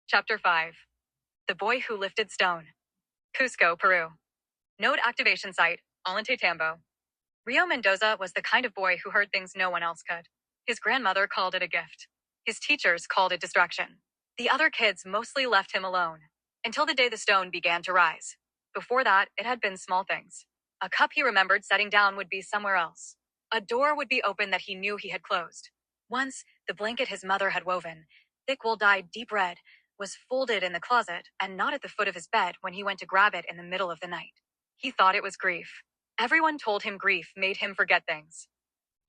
Chapter 5. The Boy Who Lifted Stone. Cusco, Peru. Node activation site, Ollantaytambo. Rio Mendoza was the kind of boy who heard things no one else could. His grandmother called it a gift. His teachers called it distraction. The other kids mostly left him alone. Until the day the stone began to rise. Before that, it had been small things. A cup he remembered setting down would be somewhere else. A door would be open that he knew he had closed. Once, the blanket his mother had woven, thick wool-dyed deep red, was folded in the closet and not at the foot of his bed when he went to grab it in the middle of the night. He thought it was grief. Everyone told him grief made him forget things.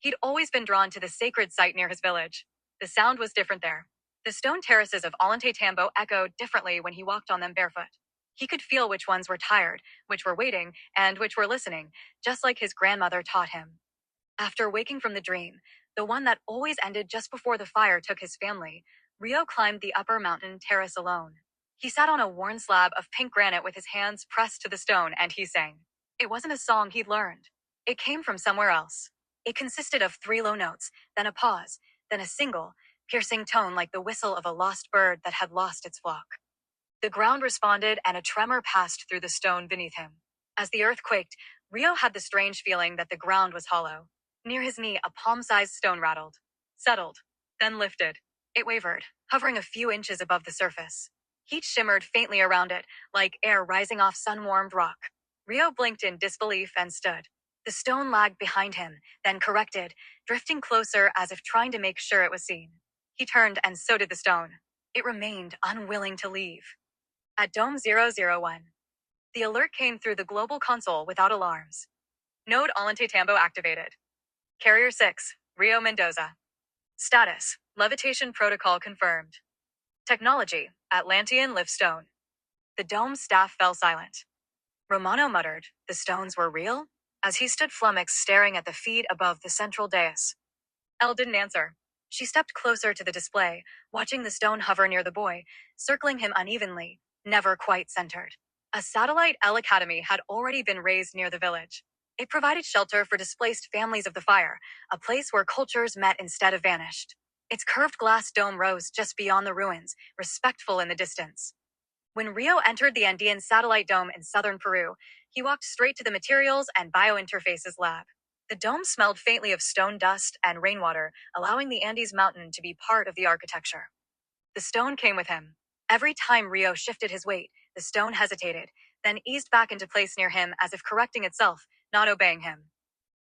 He'd always been drawn to the sacred site near his village. The sound was different there. The stone terraces of Ollantaytambo echoed differently when he walked on them barefoot. He could feel which ones were tired, which were waiting, and which were listening, just like his grandmother taught him. After waking from the dream, the one that always ended just before the fire took his family, Rio climbed the upper mountain terrace alone. He sat on a worn slab of pink granite with his hands pressed to the stone, and he sang. It wasn't a song he'd learned. It came from somewhere else. It consisted of 3 low notes, then a pause, then a single, piercing tone like the whistle of a lost bird that had lost its flock. The ground responded, and a tremor passed through the stone beneath him. As the earth quaked, Rio had the strange feeling that the ground was hollow. Near his knee, a palm-sized stone rattled, settled, then lifted. It wavered, hovering a few inches above the surface. Heat shimmered faintly around it, like air rising off sun-warmed rock. Rio blinked in disbelief and stood. The stone lagged behind him, then corrected, drifting closer as if trying to make sure it was seen. He turned, and so did the stone. It remained, unwilling to leave. At Dome 001. The alert came through the global console without alarms. Node Ollantaytambo activated. Carrier 6, Rio Mendoza. Status, levitation protocol confirmed. Technology, Atlantean lift stone. The dome's staff fell silent. Romano muttered, the stones were real? As he stood flummoxed staring at the feed above the central dais. Elle didn't answer. She stepped closer to the display, watching the stone hover near the boy, circling him unevenly, never quite centered. A satellite Elle Academy had already been raised near the village. It provided shelter for displaced families of the fire, a place where cultures met instead of vanished. Its curved glass dome rose just beyond the ruins, respectful in the distance. When Rio entered the Andean satellite dome in southern Peru, he walked straight to the Materials and Biointerfaces lab. The dome smelled faintly of stone dust and rainwater, allowing the Andes mountain to be part of the architecture. The stone came with him. Every time Rio shifted his weight, the stone hesitated, then eased back into place near him as if correcting itself, not obeying him.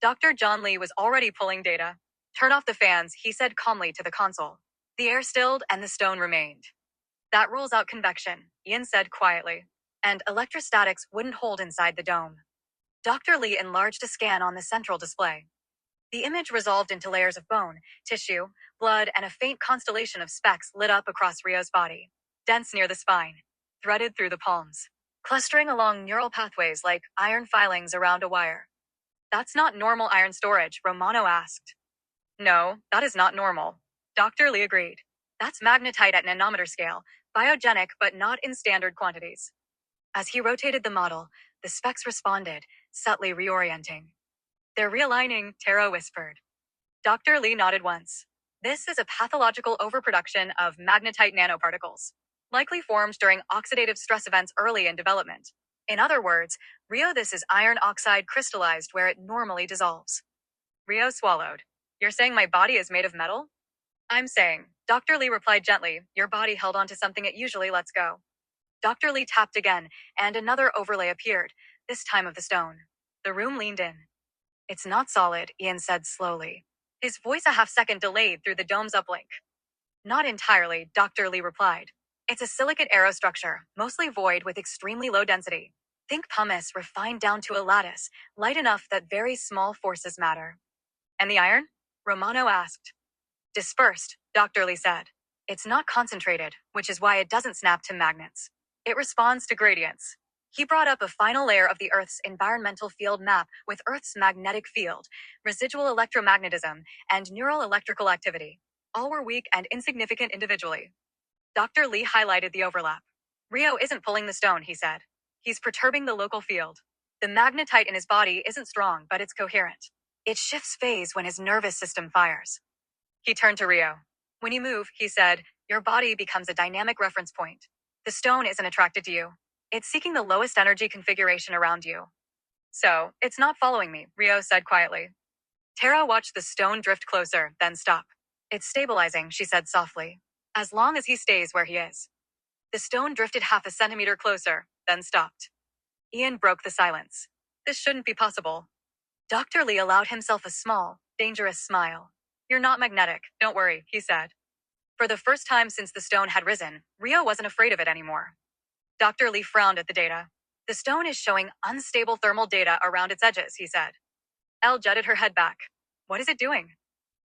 Dr. John Lee was already pulling data. Turn off the fans, he said calmly to the console. The air stilled and the stone remained. That rules out convection, Ian said quietly. And electrostatics wouldn't hold inside the dome. Dr. Lee enlarged a scan on the central display. The image resolved into layers of bone, tissue, blood, and a faint constellation of specks lit up across Rio's body. Dense near the spine. Threaded through the palms. Clustering along neural pathways like iron filings around a wire. That's not normal iron storage, Romano asked. No, that is not normal. Dr. Lee agreed. That's magnetite at nanometer scale, biogenic but not in standard quantities. As he rotated the model, the specks responded, subtly reorienting. They're realigning, Taro whispered. Dr. Lee nodded once. This is a pathological overproduction of magnetite nanoparticles, likely formed during oxidative stress events early in development. In other words, Rio, this is iron oxide crystallized where it normally dissolves. Rio swallowed. You're saying my body is made of metal? I'm saying, Dr. Lee replied gently, your body held onto something it usually lets go. Dr. Lee tapped again, and another overlay appeared, this time of the stone. The room leaned in. It's not solid, Ian said slowly. His voice a half-second delayed through the dome's uplink. Not entirely, Dr. Lee replied. It's a silicate aerostructure, mostly void with extremely low density. Think pumice refined down to a lattice, light enough that very small forces matter. And the iron? Romano asked. Dispersed, Dr. Lee said. It's not concentrated, which is why it doesn't snap to magnets. It responds to gradients. He brought up a final layer of the Earth's environmental field map with Earth's magnetic field, residual electromagnetism, and neural electrical activity. All were weak and insignificant individually. Dr. Lee highlighted the overlap. Rio isn't pulling the stone, he said. He's perturbing the local field. The magnetite in his body isn't strong, but it's coherent. It shifts phase when his nervous system fires. He turned to Rio. When you move, he said, Your body becomes a dynamic reference point. The stone isn't attracted to you. It's seeking the lowest energy configuration around you. So, it's not following me, Rio said quietly. Tara watched the stone drift closer, then stop. It's stabilizing, she said softly. As long as he stays where he is. The stone drifted half a centimeter closer, then stopped. Ian broke the silence. This shouldn't be possible. Dr. Lee allowed himself a small, dangerous smile. You're not magnetic, don't worry, he said. For the first time since the stone had risen, Rio wasn't afraid of it anymore. Dr. Lee frowned at the data. The stone is showing unstable thermal data around its edges, he said. Elle jutted her head back. What is it doing?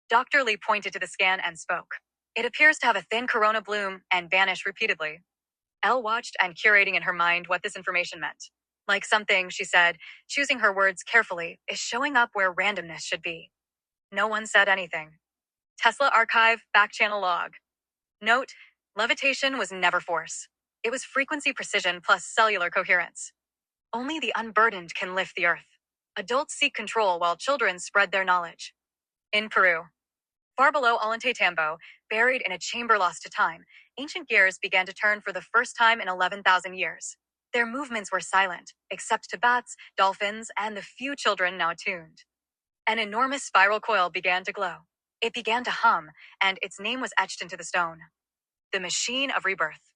Dr. Lee pointed to the scan and spoke. It appears to have a thin corona bloom and vanish repeatedly. Elle watched and curating in her mind what this information meant. Like something, she said, choosing her words carefully, is showing up where randomness should be. No one said anything. Tesla archive, backchannel log. Note, levitation was never force. It was frequency precision plus cellular coherence. Only the unburdened can lift the earth. Adults seek control while children spread their knowledge. In Peru. Far below Ollantaytambo, buried in a chamber lost to time, ancient gears began to turn for the first time in 11,000 years. Their movements were silent, except to bats, dolphins, and the few children now attuned. An enormous spiral coil began to glow. It began to hum, and its name was etched into the stone. The machine of rebirth.